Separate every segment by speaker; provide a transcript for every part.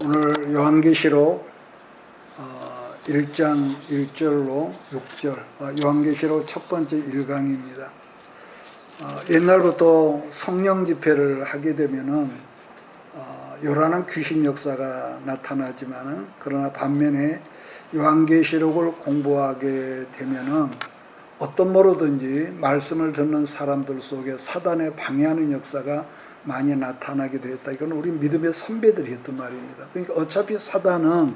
Speaker 1: 오늘 요한계시록 1장 1절로 6절 요한계시록 첫 번째 1강입니다. 옛날부터 성령 집회를 하게 되면은 요란한 귀신 역사가 나타나지만은 그러나 반면에 요한계시록을 공부하게 되면은 어떤 모로든지 말씀을 듣는 사람들 속에 사단의 방해하는 역사가 많이 나타나게 되었다. 이건 우리 믿음의 선배들이 했던 말입니다. 그러니까 어차피 사단은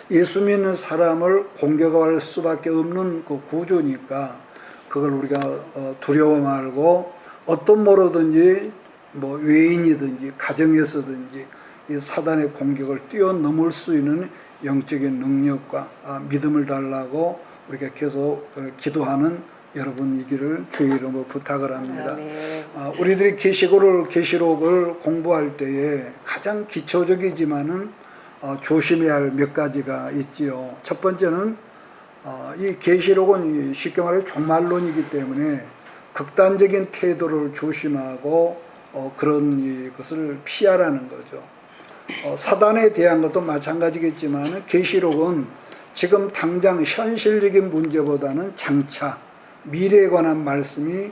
Speaker 1: 예수 믿는 사람을 공격할 수밖에 없는 그 구조니까 그걸 우리가 두려워 말고 어떤 모로든지 뭐 외인이든지 가정에서든지 이 사단의 공격을 뛰어넘을 수 있는 영적인 능력과 믿음을 달라고 우리가 계속 기도하는 여러분이기를 주의 이름으로 부탁을 합니다. 우리들이 계시록을 공부할 때에 가장 기초적이지만은 조심해야 할 몇 가지가 있지요. 첫 번째는 이 계시록은 쉽게 말해 종말론이기 때문에 극단적인 태도를 조심하고 그런 것을 피하라는 거죠. 사단에 대한 것도 마찬가지겠지만 계시록은 지금 당장 현실적인 문제보다는 장차 미래에 관한 말씀이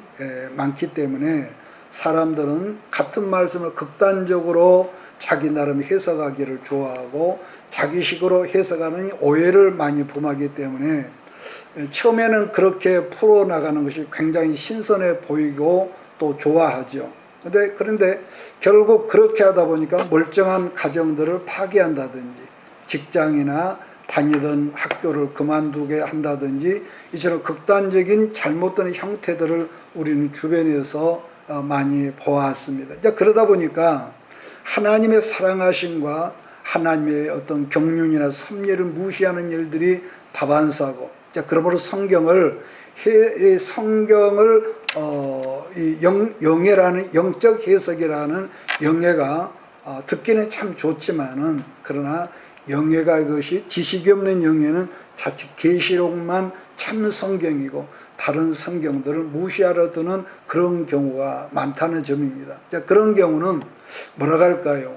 Speaker 1: 많기 때문에 사람들은 같은 말씀을 극단적으로 자기 나름 해석하기를 좋아하고 자기식으로 해석하는 오해를 많이 범하기 때문에 처음에는 그렇게 풀어나가는 것이 굉장히 신선해 보이고 또 좋아하죠. 그런데 결국 그렇게 하다 보니까 멀쩡한 가정들을 파괴한다든지 직장이나 다니던 학교를 그만두게 한다든지 이처럼 극단적인 잘못된 형태들을 우리는 주변에서 많이 보았습니다. 그러다 보니까 하나님의 사랑하심과 하나님의 어떤 경륜이나 섭리를 무시하는 일들이 다반사고, 그러므로 성경을 영예라는 영적 해석이라는 영예가 듣기는 참 좋지만은 그러나 영예가 이것이 지식이 없는 영예는 자칫 계시록만 참 성경이고 다른 성경들을 무시하려 드는 그런 경우가 많다는 점입니다. 그런 경우는 뭐라고 할까요?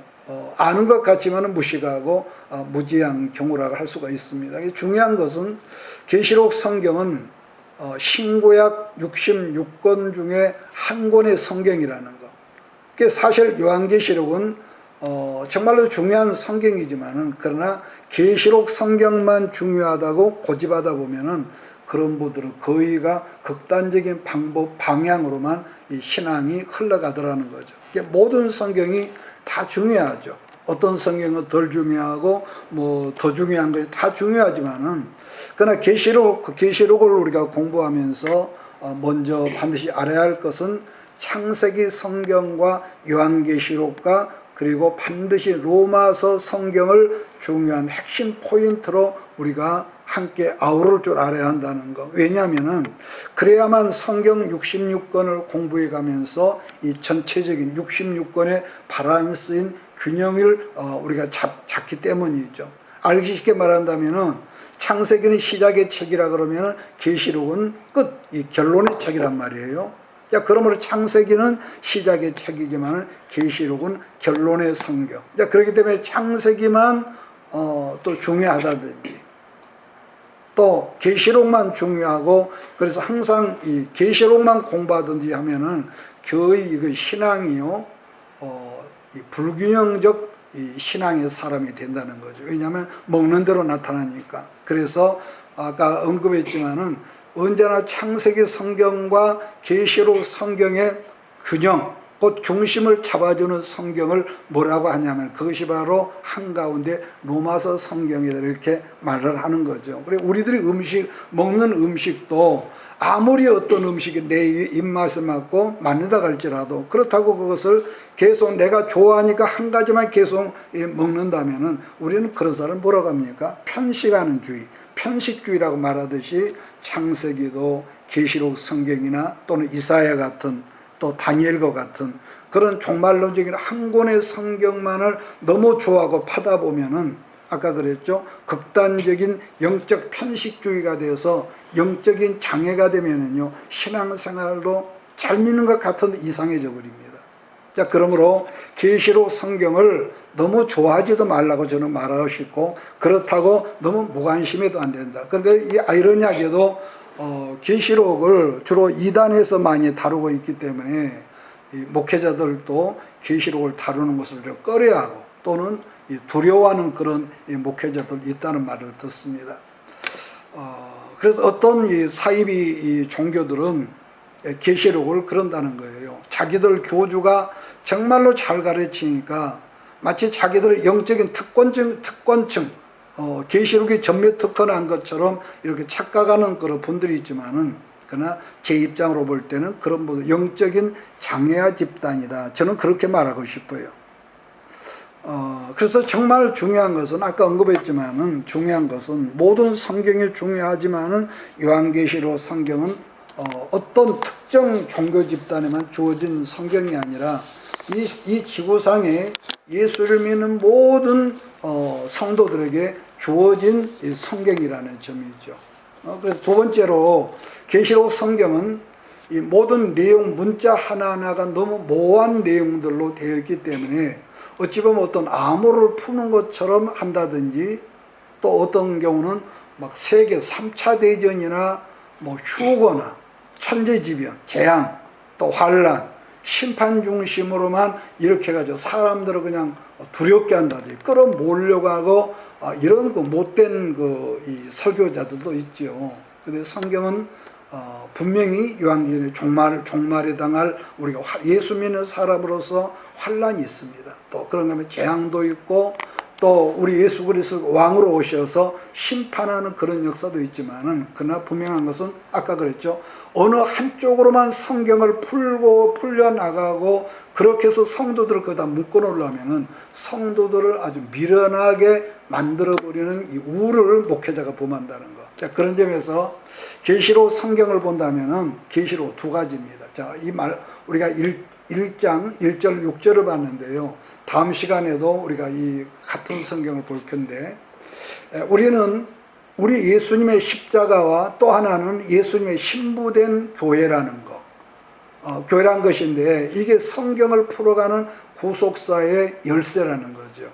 Speaker 1: 아는 것 같지만 무식하고 무지한 경우라고 할 수가 있습니다. 중요한 것은 계시록 성경은 신구약 66권 중에 한 권의 성경이라는 것. 사실 요한계시록은 정말로 중요한 성경이지만은 그러나 계시록 성경만 중요하다고 고집하다 보면은 그런 분들은 거의가 극단적인 방향으로만 이 신앙이 흘러가더라는 거죠. 모든 성경이 다 중요하죠. 어떤 성경은 덜 중요하고 뭐 더 중요한 것이 다 중요하지만은 그러나 계시록을 우리가 공부하면서 먼저 반드시 알아야 할 것은 창세기 성경과 요한계시록과 그리고 반드시 로마서 성경을 중요한 핵심 포인트로 우리가 함께 아우를 줄 알아야 한다는 것. 왜냐하면은 그래야만 성경 66권을 공부해 가면서 이 전체적인 66권의 바란스인 균형을 우리가 잡기 때문이죠. 알기 쉽게 말한다면은 창세기는 시작의 책이라 그러면은 계시록은 끝, 이 결론의 책이란 말이에요. 그러므로 창세기는 시작의 책이지만 계시록은 결론의 성경. 그렇기 때문에 창세기만 또 중요하다든지 또 계시록만 중요하고 그래서 항상 이 계시록만 공부하든지 하면은 거의 이거 신앙이요 이 불균형적 이 신앙의 사람이 된다는 거죠. 왜냐하면 먹는 대로 나타나니까. 그래서 아까 언급했지만은 언제나 창세기 성경과 계시록 성경의 균형, 곧 중심을 잡아주는 성경을 뭐라고 하냐면 그것이 바로 한가운데 로마서 성경이다 이렇게 말을 하는 거죠. 그리고 우리들이 먹는 음식도 아무리 어떤 음식이 내 입맛에 맞고 맞는다 할지라도 그렇다고 그것을 계속 내가 좋아하니까 한 가지만 계속 먹는다면은 우리는 그런 사람을 뭐라고 합니까? 편식하는 주의. 편식주의라고 말하듯이 창세기도 계시록 성경이나 또는 이사야 같은 또 다니엘과 같은 그런 종말론적인 한 권의 성경만을 너무 좋아하고 파다 보면은 아까 그랬죠. 극단적인 영적 편식주의가 되어서 영적인 장애가 되면은요 신앙생활도 잘 믿는 것 같은데 이상해져 버립니다. 자, 그러므로 계시록 성경을 너무 좋아하지도 말라고 저는 말하고 싶고, 그렇다고 너무 무관심해도 안 된다. 그런데 이 아이러니하게도 계시록을 주로 이단에서 많이 다루고 있기 때문에 이 목회자들도 계시록을 다루는 것을 꺼려하고 또는 두려워하는 그런 목회자들 있다는 말을 듣습니다. 그래서 어떤 이 사이비 이 종교들은 계시록을 그런다는 거예요. 자기들 교주가 정말로 잘 가르치니까 마치 자기들의 영적인 특권층, 계시록이 전면 특허난 것처럼 이렇게 착각하는 그런 분들이 있지만은, 그러나 제 입장으로 볼 때는 그런 분들 영적인 장애아 집단이다. 저는 그렇게 말하고 싶어요. 그래서 정말 중요한 것은 아까 언급했지만은 중요한 것은 모든 성경이 중요하지만은 요한계시록 성경은 어떤 특정 종교 집단에만 주어진 성경이 아니라 이 지구상에 예수를 믿는 모든 성도들에게 주어진 성경이라는 점이죠. 그래서 두 번째로 계시록 성경은 이 모든 내용 문자 하나하나가 너무 모호한 내용들로 되어 있기 때문에 어찌 보면 어떤 암호를 푸는 것처럼 한다든지, 또 어떤 경우는 막 세계 3차 대전이나 뭐 휴거나 천재지변, 재앙, 또 환란, 심판 중심으로만 이렇게 해가지고 사람들을 그냥 두렵게 한다든지 끌어모으려고 하고 이런 그 못된 이 설교자들도 있죠. 근데 성경은 분명히 요한계시록의 종말에 당할 우리가 예수 믿는 사람으로서 환란이 있습니다. 또 그런가 하면 재앙도 있고, 또 우리 예수 그리스도 왕으로 오셔서 심판하는 그런 역사도 있지만은, 그러나 분명한 것은 아까 그랬죠. 어느 한쪽으로만 성경을 풀려나가고 그렇게 해서 성도들을 거기다 묶어놓으려면은 성도들을 아주 미련하게 만들어버리는 이 우를 목회자가 범한다는 것. 자, 그런 점에서 계시록 성경을 본다면은 계시록 두 가지입니다. 자, 이 말 우리가 1장 1절 6절을 봤는데요. 다음 시간에도 우리가 이 같은 성경을 볼 텐데, 우리는 우리 예수님의 십자가와 또 하나는 예수님의 신부된 교회라는 것, 교회란 것인데, 이게 성경을 풀어가는 구속사의 열쇠라는 거죠.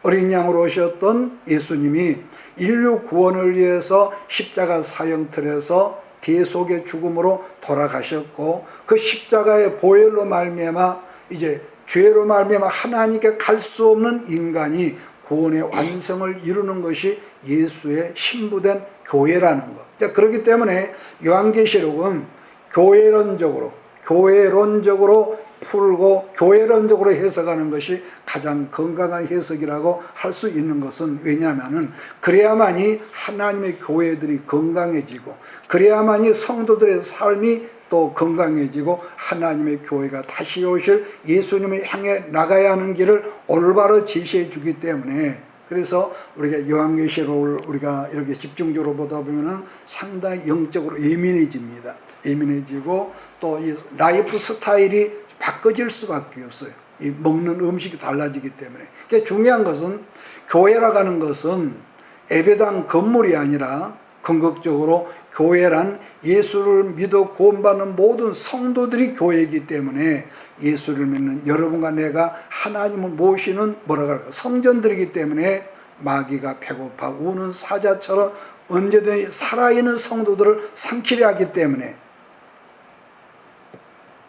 Speaker 1: 어린 양으로 오셨던 예수님이 인류 구원을 위해서 십자가 사형틀에서 대속의 죽음으로 돌아가셨고, 그 십자가의 보혈로 말미암아 이제 죄로 말미암아 하나님께 갈 수 없는 인간이 구원의 완성을 이루는 것이 예수의 신부된 교회라는 것. 그렇기 때문에 요한계시록은 교회론적으로 풀고 교회론적으로 해석하는 것이 가장 건강한 해석이라고 할 수 있는 것은, 왜냐하면은 그래야만이 하나님의 교회들이 건강해지고, 그래야만이 성도들의 삶이 또 건강해지고, 하나님의 교회가 다시 오실 예수님을 향해 나가야 하는 길을 올바로 제시해 주기 때문에, 그래서 우리가 요한계시록을 우리가 이렇게 집중적으로 보다 보면은 상당히 영적으로 예민해집니다. 예민해지고 또 이 라이프 스타일이 바꿔질 수밖에 없어요. 이 먹는 음식이 달라지기 때문에. 그러니까 중요한 것은, 교회라고 하는 것은 예배당 건물이 아니라 궁극적으로 교회란 예수를 믿어 구원받는 모든 성도들이 교회이기 때문에, 예수를 믿는 여러분과 내가 하나님을 모시는 성전들이기 때문에 마귀가 배고파 우는 사자처럼 언제든지 살아있는 성도들을 삼키려 하기 때문에,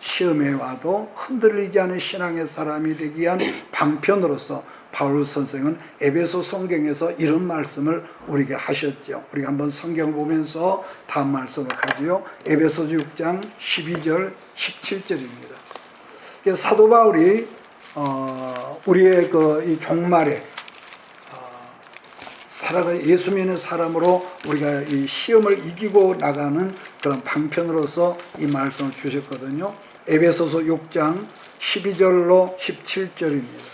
Speaker 1: 시험에 와도 흔들리지 않은 신앙의 사람이 되기 위한 방편으로서 바울 선생은 에베소 성경에서 이런 말씀을 우리에게 하셨죠. 우리가 한번 성경을 보면서 다음 말씀을 하지요. 에베소 6장 12절 17절입니다. 사도 바울이 우리의 이 종말에 살아가 예수 믿는 사람으로 우리가 이 시험을 이기고 나가는 그런 방편으로서 이 말씀을 주셨거든요. 에베소서 6장 12절로 17절입니다.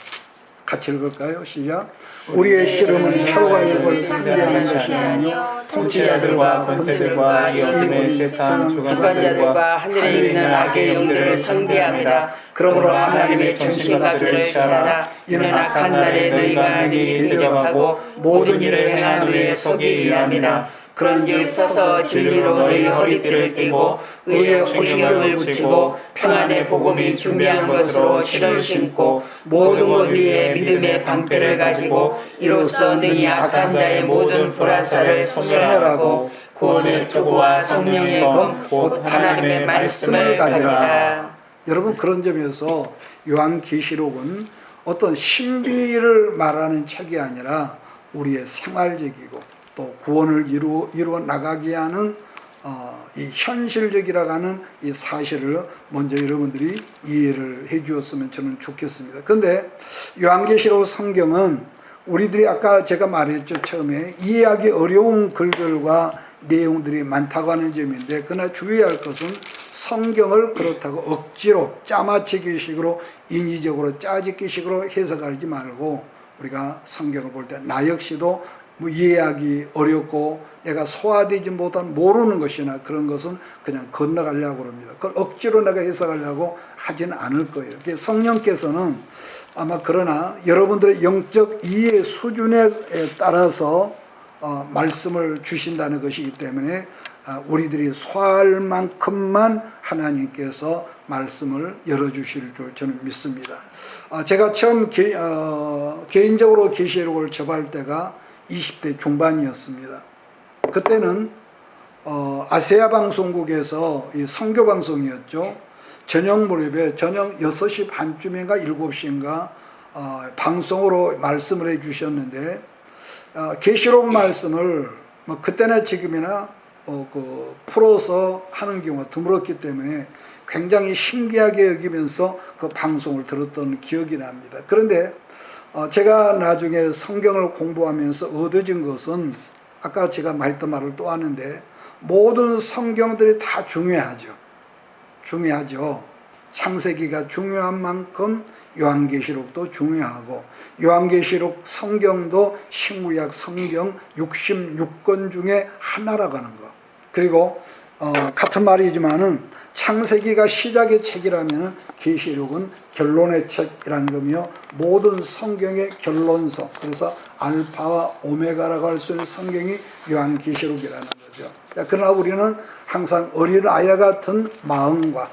Speaker 1: 같이 읽을까요? 시작. 우리의 씨름은 혈과 육을 상대하는 것이 아니요 통치자들과 권세들과 이 어둠의 세상 주관자들과 하늘에 있는 악의 영들을 상대합니다. 그러므로 하나님의 전신갑주를 취하라. 이는 악한 날에 너희가 능히 대적하고 모든 일을 행한 후에 서기 위함이라.
Speaker 2: 그런즉 서서 진리로 너희 허리띠를 띠고 의의 호신경을 붙이고 평안의 복음이 준비한 것으로 신을 신고 모든 것 위에 믿음의 방패를 가지고 이로써 능히 악한 자의 모든 불화살을 소멸하고 구원의 투구와 성령의 검 곧 하나님의 말씀을 가지라.
Speaker 1: 여러분, 그런 점에서 요한계시록은 어떤 신비를 말하는 책이 아니라 우리의 생활적이고 또 구원을 이루어 나가게 하는 이 현실적이라고 하는 이 사실을 먼저 여러분들이 이해를 해 주었으면 저는 좋겠습니다. 그런데 요한계시록 성경은 우리들이 아까 제가 말했죠, 처음에 이해하기 어려운 글들과 내용들이 많다고 하는 점인데, 그러나 주의할 것은 성경을 그렇다고 억지로 짜맞추기식으로 인위적으로 짜집기식으로 해석하지 말고, 우리가 성경을 볼 때 나 역시도 뭐 이해하기 어렵고 내가 소화되지 못한 모르는 것이나 그런 것은 그냥 건너가려고 합니다. 그걸 억지로 내가 해석하려고 하지는 않을 거예요. 성령께서는 아마 그러나 여러분들의 영적 이해 수준에 따라서 말씀을 주신다는 것이기 때문에 우리들이 소화할 만큼만 하나님께서 말씀을 열어주실 줄 저는 믿습니다. 제가 처음 개인적으로 계시록을 접할 때가 20대 중반이었습니다. 그때는 아세아 방송국에서 이 선교 방송이었죠. 저녁 무렵에 저녁 6시 반쯤인가 7시인가 방송으로 말씀을 해 주셨는데, 계시록 말씀을 뭐 그때나 지금이나 풀어서 하는 경우가 드물었기 때문에 굉장히 신기하게 여기면서 그 방송을 들었던 기억이 납니다. 그런데 제가 나중에 성경을 공부하면서 얻어진 것은, 아까 제가 했던 말을 또 하는데, 모든 성경들이 다 중요하죠. 창세기가 중요한 만큼 요한계시록도 중요하고, 요한계시록 성경도 신구약 성경 66권 중에 하나라고 하는 거. 그리고 같은 말이지만은 창세기가 시작의 책이라면 계시록은 결론의 책이라는 거며, 모든 성경의 결론서, 그래서 알파와 오메가라고 할 수 있는 성경이 요한계시록이라는 거죠. 그러나 우리는 항상 어린아이와 같은 마음과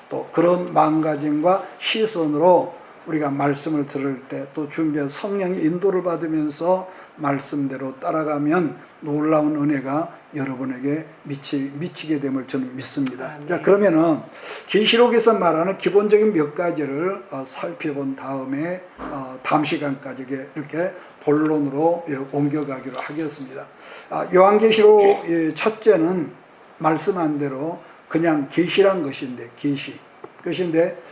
Speaker 1: 또 그런 마음가짐과 시선으로 우리가 말씀을 들을 때, 또 준비한 성령의 인도를 받으면서 말씀대로 따라가면 놀라운 은혜가 여러분에게 미치게 됨을 저는 믿습니다.
Speaker 2: 네.
Speaker 1: 자, 그러면은 계시록에서 말하는 기본적인 몇 가지를 살펴본 다음에 다음 시간까지 이렇게 본론으로 옮겨가기로 하겠습니다. 요한계시록 첫째는 말씀한 대로 그냥 계시란 것인데, 그것인데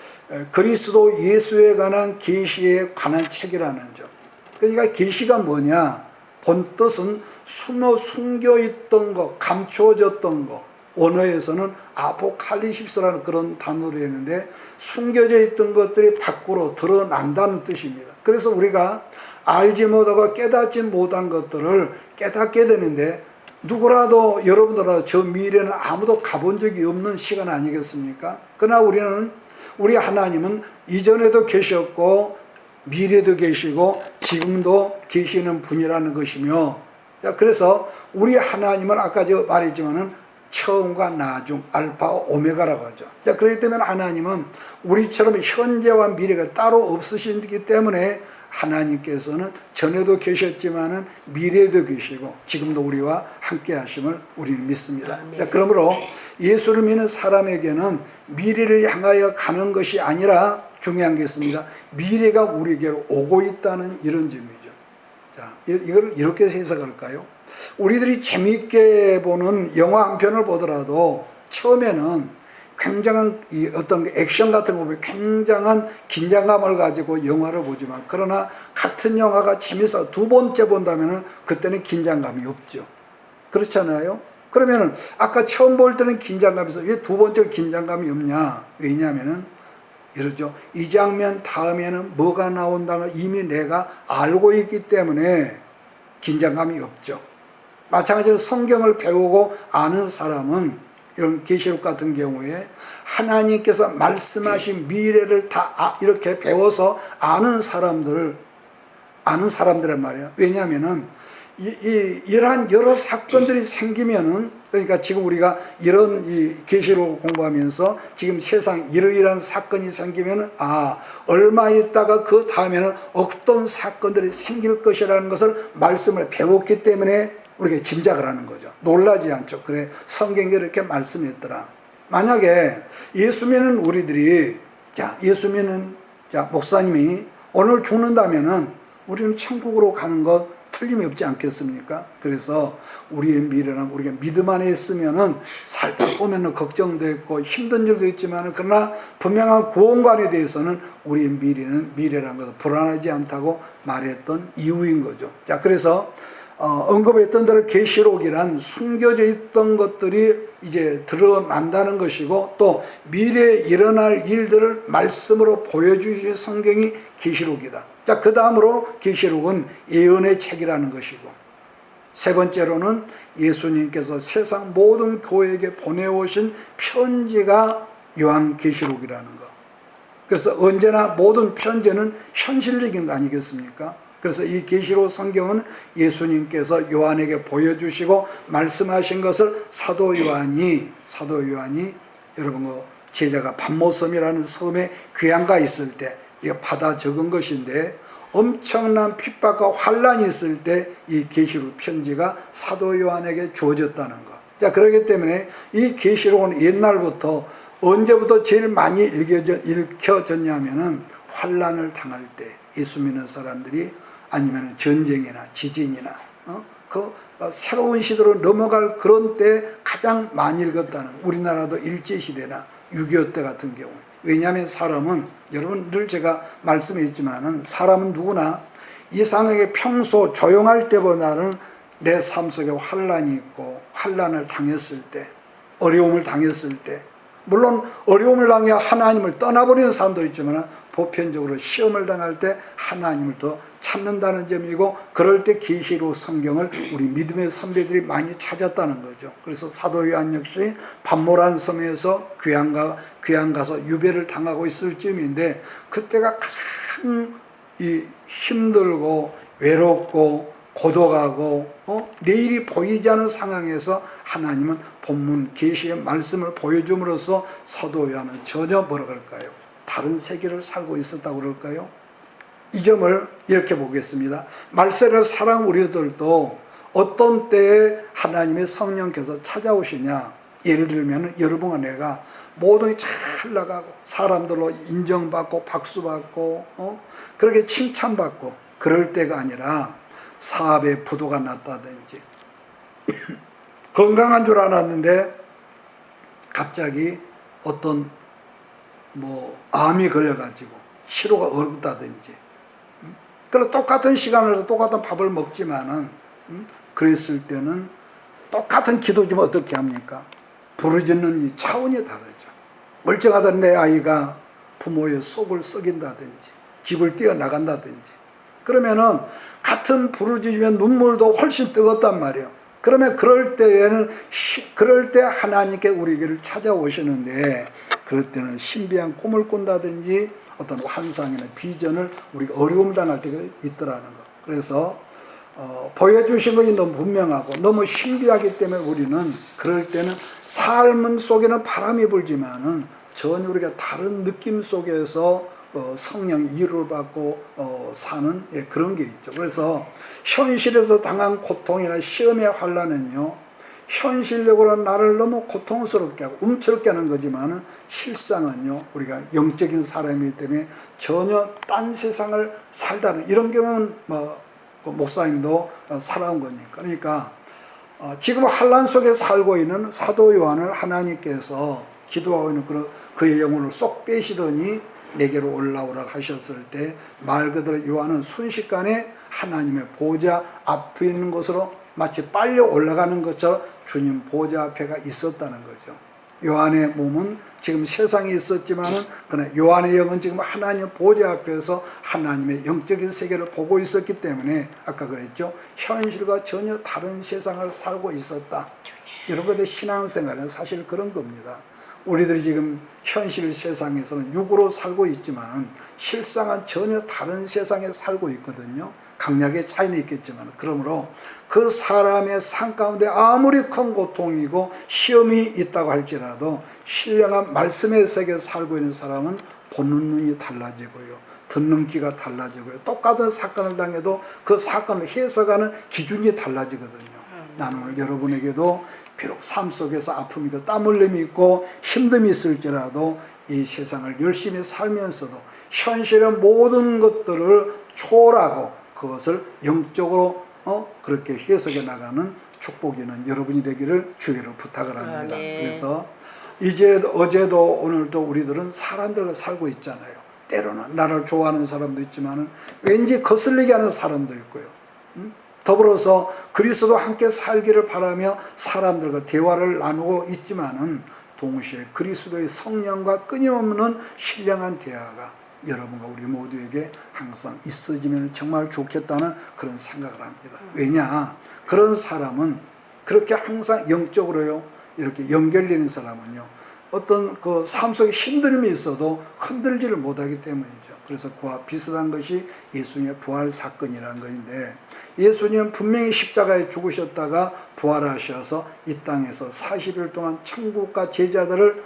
Speaker 1: 그리스도 예수에 관한 계시에 관한 책이라는 점. 그러니까 계시가 뭐냐? 본 뜻은 숨겨 있던 거, 감추어졌던 거. 원어에서는 아포칼리십스라는 그런 단어로 했는데, 숨겨져 있던 것들이 밖으로 드러난다는 뜻입니다. 그래서 우리가 알지 못하고 깨닫지 못한 것들을 깨닫게 되는데, 누구라도 여러분들도 저 미래는 아무도 가본 적이 없는 시간 아니겠습니까? 그러나 우리 하나님은 이전에도 계셨고 미래도 계시고 지금도 계시는 분이라는 것이며, 그래서 우리 하나님은 아까 제가 말했지만은 처음과 나중, 알파 오메가라고 하죠. 그렇기 때문에 하나님은 우리처럼 현재와 미래가 따로 없으시기 때문에 하나님께서는 전에도 계셨지만은 미래도 계시고 지금도 우리와 함께 하심을 우리는 믿습니다. 그러므로 예수를 믿는 사람에게는 미래를 향하여 가는 것이 아니라 중요한 게 있습니다. 미래가 우리에게로 오고 있다는 이런 점이죠. 자, 이걸 이렇게 해석할까요? 우리들이 재미있게 보는 영화 한 편을 보더라도 처음에는 굉장한 어떤 액션 같은 거 보면 굉장한 긴장감을 가지고 영화를 보지만, 그러나 같은 영화가 재밌어 두 번째 본다면은 그때는 긴장감이 없죠. 그렇잖아요. 그러면은 아까 처음 볼 때는 긴장감이 있어. 왜 두 번째 긴장감이 없냐? 왜냐하면은 이러죠. 이 장면 다음에는 뭐가 나온다는 이미 내가 알고 있기 때문에 긴장감이 없죠. 마찬가지로 성경을 배우고 아는 사람은, 이런 계시록 같은 경우에 하나님께서 말씀하신 미래를 다 이렇게 배워서 아는 사람들란 말이에요. 왜냐하면은 이러한 여러 사건들이 생기면은, 그러니까 지금 우리가 이런 이 계시록을 공부하면서 지금 세상 이러이러한 사건이 생기면은 얼마 있다가 그 다음에는 어떤 사건들이 생길 것이라는 것을 말씀을 배웠기 때문에 우리가 짐작을 하는 거죠. 놀라지 않죠. 그래, 성경에 이렇게 말씀했더라. 만약에 예수 믿는 우리들이, 예수 믿는 목사님이 오늘 죽는다면은 우리는 천국으로 가는 것 틀림이 없지 않겠습니까? 그래서 우리의 미래는 우리가 믿음 안에 있으면은 살다 보면은 걱정도 있고 힘든 일도 있지만은, 그러나 분명한 구원관에 대해서는 우리의 미래라는 것은 불안하지 않다고 말했던 이유인 거죠. 그래서 언급했던 대로 계시록이란 숨겨져 있던 것들이 이제 드러난다는 것이고, 또 미래에 일어날 일들을 말씀으로 보여주신 성경이 계시록이다. 그 다음으로 계시록은 예언의 책이라는 것이고, 세 번째로는 예수님께서 세상 모든 교회에게 보내오신 편지가 요한계시록이라는 것. 그래서 언제나 모든 편지는 현실적인 거 아니겠습니까? 그래서 이 계시록 성경은 예수님께서 요한에게 보여주시고 말씀하신 것을 사도 요한이 여러분 제자가 pat모섬이라는 섬에 귀양가 있을 때 이거 받아 적은 것인데, 엄청난 핍박과 환란이 있을 때 이 계시록 편지가 사도 요한에게 주어졌다는 것. 그렇기 때문에 이 계시록은 옛날부터, 언제부터 제일 많이 읽혀졌냐면은 환란을 당할 때, 예수 믿는 사람들이, 아니면 전쟁이나 지진이나 새로운 시대로 넘어갈 그런 때 가장 많이 읽었다는, 우리나라도 일제시대나 6.25 때 같은 경우. 왜냐하면 사람은, 여러분 늘 제가 말씀했지만은, 사람은 누구나 이상하게 평소 조용할 때보다는 내 삶 속에 환란이 있고 환란을 당했을 때, 어려움을 당했을 때, 물론 어려움을 당해 하나님을 떠나버리는 사람도 있지만 보편적으로 시험을 당할 때 하나님을 더 찾는다는 점이고, 그럴 때 계시록 성경을 우리 믿음의 선배들이 많이 찾았다는 거죠. 그래서 사도 요한 역시 pat모란 섬에서 귀양 가서 유배를 당하고 있을 즈음인데, 그때가 가장 힘들고 외롭고 고독하고 내일이 보이지 않은 상황에서 하나님은 본문 계시의 말씀을 보여줌으로써 사도 요한은 전혀 뭐라 그럴까요? 다른 세계를 살고 있었다고 그럴까요? 이 점을 이렇게 보겠습니다. 말세를 살아온 우리들도 어떤 때에 하나님의 성령께서 찾아오시냐. 예를 들면 여러분과 내가 모든 게 잘 나가고 사람들로 인정받고 박수받고 그렇게 칭찬받고 그럴 때가 아니라, 사업에 부도가 났다든지 건강한 줄 알았는데 갑자기 어떤 암이 걸려가지고 치료가 어렵다든지, 그래서 똑같은 시간에서 똑같은 밥을 먹지만은 그랬을 때는 똑같은 기도지만 어떻게 합니까? 부르짖는 이 차원이 다르죠. 멀쩡하던 내 아이가 부모의 속을 썩인다든지 집을 뛰어나간다든지, 그러면은 같은 부르짖으면 눈물도 훨씬 뜨겁단 말이에요. 그러면 그럴 때 하나님께 우리에게를 찾아오시는데, 그럴 때는 신비한 꿈을 꾼다든지 어떤 환상이나 비전을 우리가 어려움을 당할 때가 있더라는 것. 그래서 보여주신 것이 너무 분명하고 너무 신비하기 때문에 우리는 그럴 때는 삶 속에는 바람이 불지만은 전혀 우리가 다른 느낌 속에서 성령의 위로를 받고 사는 그런 게 있죠. 그래서 현실에서 당한 고통이나 시험의 환란은요, 현실적으로 나를 너무 고통스럽게 하고 움츠럽게 하는 거지만은 실상은요, 우리가 영적인 사람이기 때문에 전혀 딴 세상을 살다는, 이런 경우는 목사님도 살아온 거니까. 그러니까 지금 환란 속에 살고 있는 사도 요한을 하나님께서 기도하고 있는 그의 영혼을 쏙 빼시더니 내게로 올라오라 하셨을 때, 말 그대로 요한은 순식간에 하나님의 보좌 앞에 있는 곳으로 마치 빨려 올라가는 것처럼 주님 보좌 앞에가 있었다는 거죠. 요한의 몸은 지금 세상에 있었지만은, 그러나 요한의 영은 지금 하나님 보좌 앞에서 하나님의 영적인 세계를 보고 있었기 때문에, 아까 그랬죠, 현실과 전혀 다른 세상을 살고 있었다. 여러분의 신앙생활은 사실 그런 겁니다. 우리들이 지금 현실 세상에서는 육으로 살고 있지만 실상은 전혀 다른 세상에 살고 있거든요. 강약의 차이는 있겠지만, 그러므로 그 사람의 삶 가운데 아무리 큰 고통이고 시험이 있다고 할지라도 신령한 말씀의 세계에 살고 있는 사람은 보는 눈이 달라지고요, 듣는 귀가 달라지고요, 똑같은 사건을 당해도 그 사건을 해석하는 기준이 달라지거든요. 나는 오늘 여러분에게도 비록 삶 속에서 아픔이 있고 땀 흘림이 있고 힘듦이 있을지라도 이 세상을 열심히 살면서도 현실의 모든 것들을 초월하고 그것을 영적으로 그렇게 해석해 나가는 축복이 있는 여러분이 되기를 주의로 부탁을 합니다. 그래서 어제도 오늘도 우리들은 사람들과 살고 있잖아요. 때로는 나를 좋아하는 사람도 있지만 왠지 거슬리게 하는 사람도 있고요. 더불어서 그리스도 함께 살기를 바라며 사람들과 대화를 나누고 있지만은 동시에 그리스도의 성령과 끊임없는 신령한 대화가 여러분과 우리 모두에게 항상 있어지면 정말 좋겠다는 그런 생각을 합니다. 왜냐? 그런 사람은 그렇게 항상 영적으로요, 이렇게 연결되는 사람은요, 어떤 그 삶 속에 힘듦이 있어도 흔들지를 못하기 때문이죠. 그래서 그와 비슷한 것이 예수님의 부활 사건이라는 것인데, 예수님은 분명히 십자가에 죽으셨다가 부활하셔서 이 땅에서 40일 동안 천국과 제자들을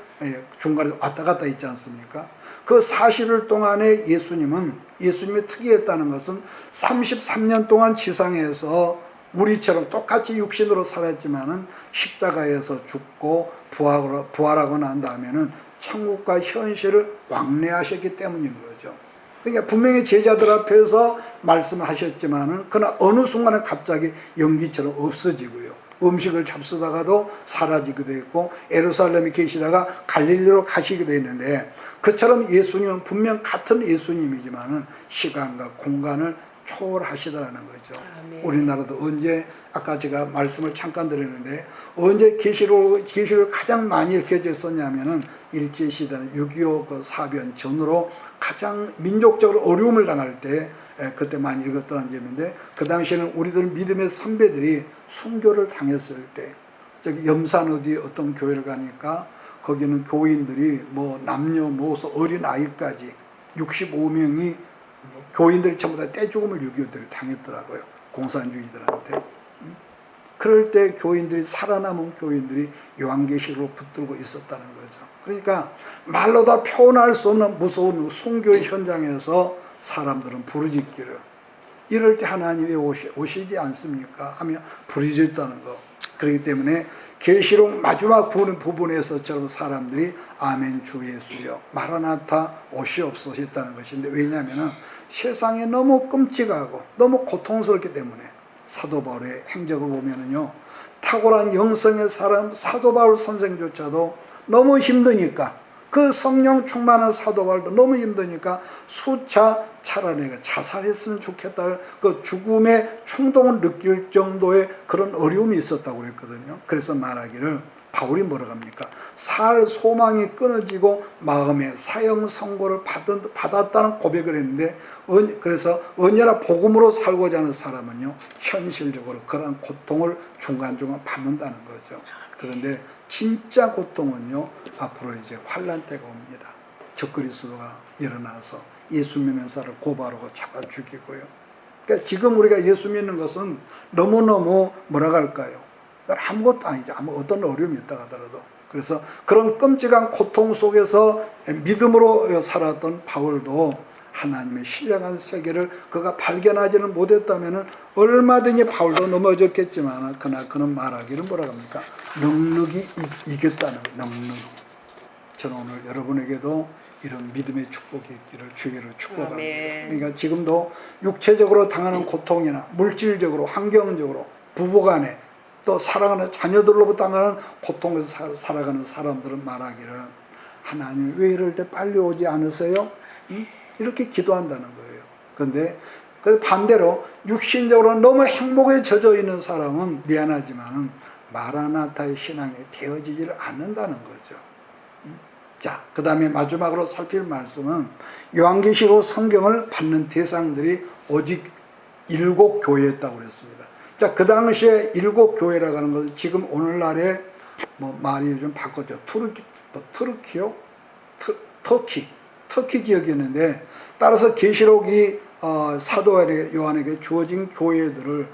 Speaker 1: 중간에 왔다 갔다 있지 않습니까? 그 40일 동안에 예수님의 특이했다는 것은 33년 동안 지상에서 우리처럼 똑같이 육신으로 살았지만은 십자가에서 죽고 부활하고 난 다음에는 천국과 현실을 왕래하셨기 때문인 거죠. 그러니까 분명히 제자들 앞에서 말씀하셨지만은 그러나 어느 순간에 갑자기 연기처럼 없어지고요, 음식을 잡수다가도 사라지기도 했고 예루살렘에 계시다가 갈릴리로 가시기도 했는데, 그처럼 예수님은 분명 같은 예수님이지만은 시간과 공간을 초월하시더라는 거죠. 우리나라도 언제, 아까 제가 말씀을 잠깐 드렸는데, 언제 계시록을 가장 많이 읽혀져 있었냐면은 일제시대는 6.25 그 사변 전후로 가장 민족적으로 어려움을 당할 때 그때 많이 읽었다는 점인데, 그 당시에는 우리들 믿음의 선배들이 순교를 당했을 때 저기 염산 어디 어떤 교회를 가니까 거기는 교인들이 뭐 남녀노소 어린아이까지 65명이 교인들이 전부 다 떼죽음을 6.25들이 당했더라고요, 공산주의들한테. 그럴 때 살아남은 교인들이 요한계시록을 붙들고 있었다는 거죠. 그러니까 말로 다 표현할 수 없는 무서운 순교의 현장에서 사람들은 부르짖기를, 이럴 때 하나님이 왜 오시지 않습니까 하며 부르짖었다는 거. 그렇기 때문에 계시록 마지막 부분에서처럼 사람들이 아멘 주 예수여 마라나타 오시옵소서 했다는 것인데, 왜냐하면 세상에 너무 끔찍하고 너무 고통스럽기 때문에. 사도 바울의 행적을 보면은요, 탁월한 영성의 사람 사도 바울 선생조차도 너무 힘드니까, 그 성령 충만한 사도 바울도 너무 힘드니까 수차 차라리 자살했으면 좋겠다, 그 죽음의 충동을 느낄 정도의 그런 어려움이 있었다고 그랬거든요. 그래서 말하기를, 바울이 뭐라고 합니까? 살 소망이 끊어지고 마음의 사형 선고를 받았다는 고백을 했는데, 그래서 언제나 복음으로 살고자 하는 사람은요, 현실적으로 그런 고통을 중간중간 받는다는 거죠. 그런데 진짜 고통은요, 앞으로 이제 환난 때가 옵니다. 적그리스도가 일어나서 예수 믿는 사람을 고발하고 잡아 죽이고요. 그러니까 지금 우리가 예수 믿는 것은 너무너무 뭐라고 할까요? 아무것도 아니죠. 어떤 어려움이 있다 하더라도. 그래서 그런 끔찍한 고통 속에서 믿음으로 살았던 바울도 하나님의 신령한 세계를 그가 발견하지는 못했다면 얼마든지 바울도 넘어졌겠지만, 그러나 그는 말하기를 뭐라고 합니까? 넉넉히 이겼다는 거예요. 넉넉히. 저는 오늘 여러분에게도 이런 믿음의 축복이 있기를 주의로 축복합니다. 그러니까 지금도 육체적으로 당하는 고통이나 물질적으로, 환경적으로, 부부간에 또 사랑하는 자녀들로부터 당하는 고통에서 살아가는 사람들은 말하기를, 하나님 왜 이럴 때 빨리 오지 않으세요? 이렇게 기도한다는 거예요. 그런데 반대로 육신적으로 너무 행복에 젖어 있는 사람은 미안하지만은 마라나타의 신앙이 되어지지를 않는다는 거죠. 자, 그 다음에 마지막으로 살필 말씀은 요한계시록 성경을 받는 대상들이 오직 7 교회였다고 그랬습니다. 자, 그 당시에 7 교회라고 하는 것은 지금 오늘날의 뭐 말이 좀 바꿨죠. 터키 지역이었는데, 따라서 계시록이 사도 요한에게 주어진 교회들을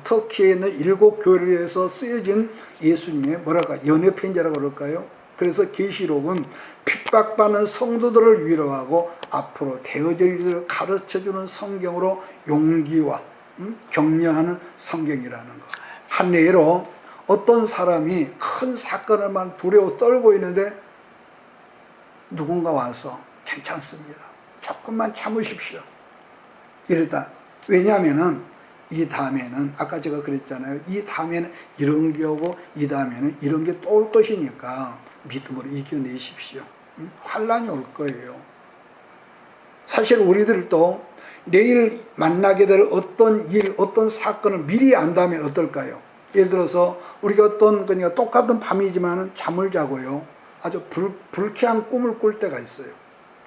Speaker 1: 터키에 있는 7교회를 위해서 쓰여진 예수님의 뭐랄까 연애 편지라고 그럴까요? 그래서 계시록은 핍박받는 성도들을 위로하고 앞으로 되어질 일을 가르쳐주는 성경으로 용기와 격려하는 성경이라는 것. 한 예로 어떤 사람이 큰 사건을만 두려워 떨고 있는데 누군가 와서 괜찮습니다, 조금만 참으십시오, 이랬다. 왜냐하면은 이 다음에는 아까 제가 그랬잖아요. 이 다음에는 이런 게 오고 이 다음에는 이런 게 또 올 것이니까 믿음으로 이겨내십시오. 환란이 올 거예요. 사실 우리들도 내일 만나게 될 어떤 일, 어떤 사건을 미리 안다면 어떨까요? 예를 들어서 우리가 그러니까 똑같은 밤이지만 잠을 자고요, 아주 불쾌한 꿈을 꿀 때가 있어요.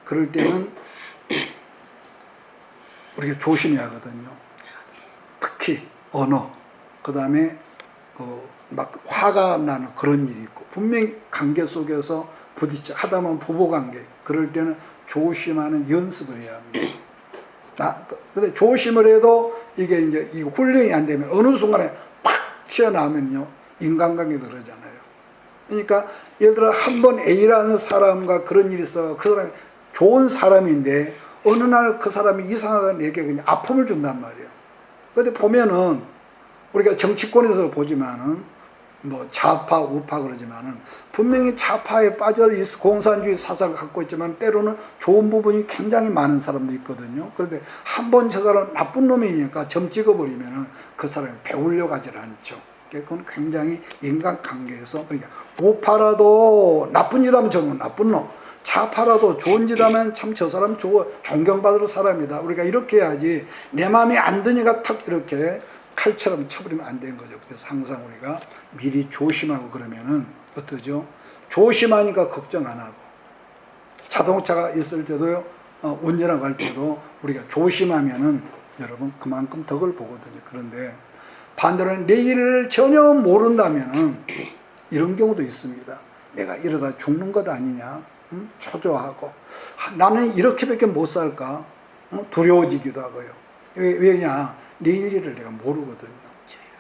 Speaker 1: 그럴 때는 우리가 조심해야 하거든요. 특히 언어, 그 다음에 막 화가 나는 그런 일이 있고, 분명히 관계 속에서 하다 보면 부부관계, 그럴 때는 조심하는 연습을 해야 합니다. 근데 조심을 해도 이게 이제 이 훈련이 안 되면 어느 순간에 팍 튀어나오면요, 인간관계도 그러잖아요. 그러니까 예를 들어 한 번 A라는 사람과 그런 일이 있어, 그 사람이 좋은 사람인데 어느 날 그 사람이 이상하게 내게 그냥 아픔을 준단 말이에요. 근데 보면은 우리가 정치권에서 보지만은 뭐 좌파 우파 그러지만은 분명히 좌파에 빠져 있어 공산주의 사상을 갖고 있지만 때로는 좋은 부분이 굉장히 많은 사람도 있거든요. 그런데 한 번 저 사람 나쁜 놈이니까 점 찍어버리면은 그 사람이 배우려고 하질 않죠. 그건 굉장히 인간관계에서, 그러니까 우파라도 나쁜 짓 하면 저는 나쁜 놈, 좌파라도 좋은 짓 하면 참 저 사람 존경받을 사람이다, 우리가 이렇게 해야지 내 마음이 안 드니까 탁 이렇게 칼처럼 쳐버리면 안 되는 거죠. 그래서 항상 우리가 미리 조심하고 그러면은 어떠죠? 조심하니까 걱정 안 하고, 자동차가 있을 때도요, 운전하고 갈 때도 우리가 조심하면은 여러분 그만큼 덕을 보거든요. 그런데 반대로는 내일을 전혀 모른다면은 이런 경우도 있습니다. 내가 이러다 죽는 것 아니냐, 초조하고 나는 이렇게밖에 못 살까, 두려워지기도 하고요. 왜냐, 내일 일을 내가 모르거든요.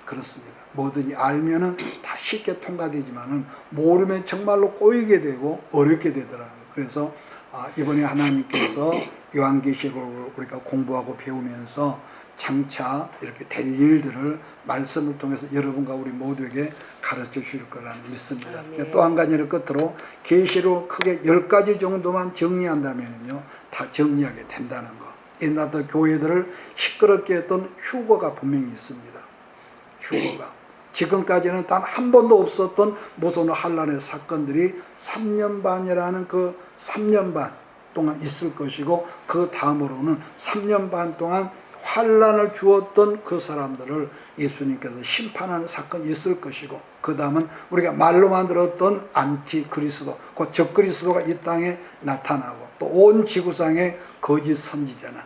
Speaker 1: 그렇습니다. 뭐든지 알면은 다 쉽게 통과되지만은 모르면 정말로 꼬이게 되고 어렵게 되더라고요. 그래서 이번에 하나님께서 요한계시록을 우리가 공부하고 배우면서 장차 이렇게 될 일들을 말씀을 통해서 여러분과 우리 모두에게 가르쳐 주실 거라는 믿습니다. 또 한 가지를 끝으로 계시록 크게 10가지 정도만 정리한다면요, 다 정리하게 된다는 거. 옛날부터 교회들을 시끄럽게 했던 휴거가 분명히 있습니다. 휴거가. 지금까지는 단 한 번도 없었던 모소노 한란의 사건들이 3년 반이라는 그 3년 반 동안 있을 것이고, 그 다음으로는 3년 반 동안 환란을 주었던 그 사람들을 예수님께서 심판하는 사건이 있을 것이고, 그 다음은 우리가 말로만 들었던 안티그리스도, 그 적그리스도가 이 땅에 나타나고, 또 온 지구상에 거짓 선지자나,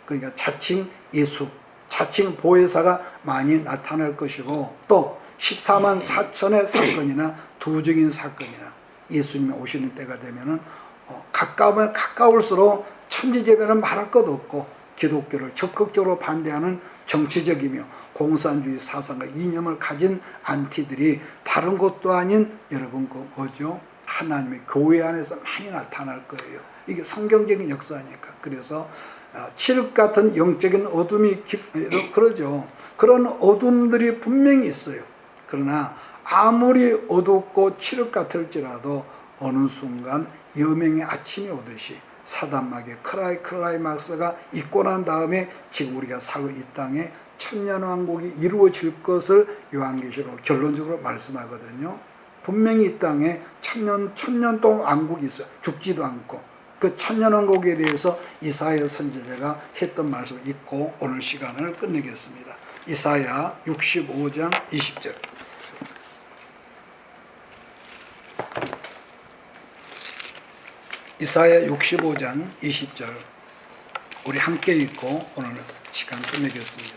Speaker 1: 그러니까 자칭 예수, 자칭 보혜사가 많이 나타날 것이고, 또 14만 4천의 사건이나 두적인 사건이나 예수님이 오시는 때가 되면은 가까우면 가까울수록 천지재변은 말할 것 없고, 기독교를 적극적으로 반대하는 정치적이며 공산주의 사상과 이념을 가진 안티들이 다른 것도 아닌 여러분 그 뭐죠? 하나님의 교회 안에서 많이 나타날 거예요. 이게 성경적인 역사니까. 그래서 칠흑 같은 영적인 어둠이 그러죠. 그런 어둠들이 분명히 있어요. 그러나 아무리 어둡고 칠흑 같을지라도 어느 순간 여명의 아침이 오듯이 사단막의 클라이막스가 있고 난 다음에 지금 우리가 살고 이 땅에 천년왕국이 이루어질 것을 요한계시록 결론적으로 말씀하거든요. 분명히 이 땅에 천년 동안 왕국이 있어요. 죽지도 않고. 그 천년왕국에 대해서 이사야 선지자가 했던 말씀을 읽고 오늘 시간을 끝내겠습니다. 이사야 65장 20절. 이사야 65장 20절 우리 함께 읽고 오늘 시간 끝내겠습니다.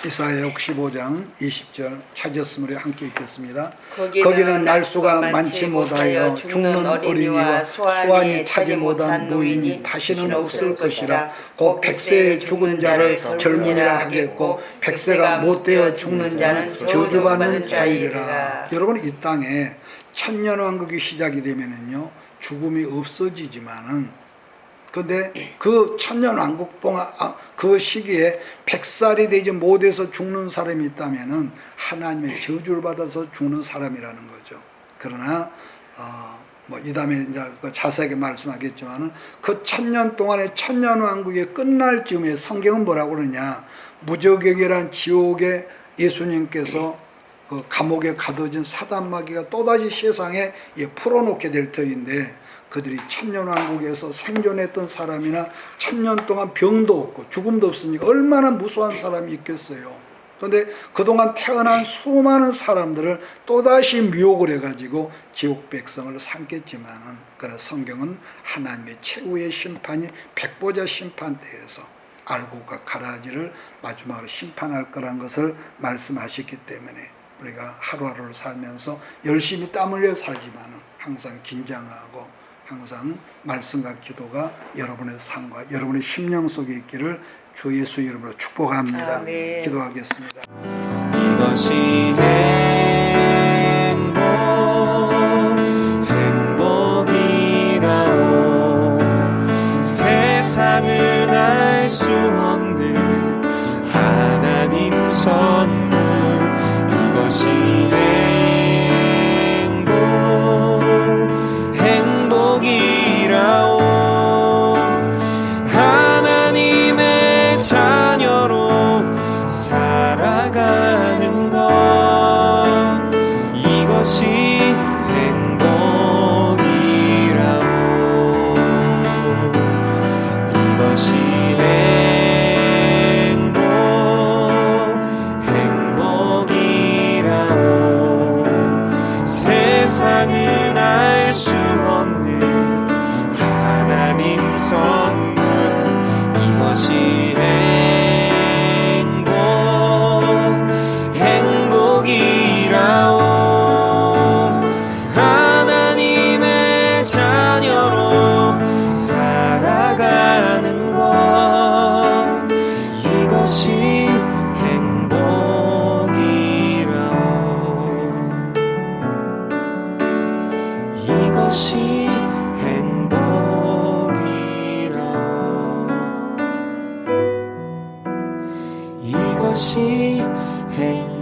Speaker 1: 이사야 65장 20절 찾았으므로 함께 읽겠습니다.
Speaker 2: 거기는 날수가 많지 못하여 죽는 어린이와 수완이 차지 못한 노인이 다시는 없을 것이라. 곧 백세의 죽은 자를 젊은이라 하겠고 백세가 못되어 죽는 자는 저주받는 자이리라.
Speaker 1: 여러분, 이 땅에 천년왕국이 시작이 되면은요 죽음이 없어지지만은, 근데 그 천년왕국 동안 그 시기에 100살이 되지 못해서 죽는 사람이 있다면은 하나님의 저주를 받아서 죽는 사람이라는 거죠. 그러나 뭐 이 다음에 이제 자세하게 말씀하겠지만은 그 천년 동안의 천년왕국이 끝날 즈음에 성경은 뭐라고 그러냐, 무저격이란 지옥에 예수님께서 그 감옥에 가둬진 사단마귀가 또다시 세상에 풀어놓게 될 터인데, 그들이 천년왕국에서 생존했던 사람이나 천년 동안 병도 없고 죽음도 없으니까 얼마나 무수한 사람이 있겠어요. 그런데 그동안 태어난 수많은 사람들을 또다시 미혹을 해가지고 지옥 백성을 삼겠지만은, 그러나 성경은 하나님의 최후의 심판이 백보자 심판대에서 알곡과 가라지를 마지막으로 심판할 거란 것을 말씀하셨기 때문에 우리가 하루하루를 살면서 열심히 땀 흘려 살지만은 항상 긴장하고 항상 말씀과 기도가 여러분의 삶과 여러분의 심령 속에 있기를 주 예수 이름으로 축복합니다.
Speaker 2: 아멘.
Speaker 1: 기도하겠습니다.
Speaker 3: 이것이 행복이라오. 세상은 알 수 없는 하나님 선물. 이것이 행복이라오. 하나님의 자녀로 살아가는 것, 이것이 행복이라오. 이것이 행복이라오. 세상은 알 수 없는 하나님 선물. 이것이 행복이라오. 하나님의 자녀로 살아가는 것, 이것이 행복이라오. 이것이 행복이라오. 이것이 행복이라오.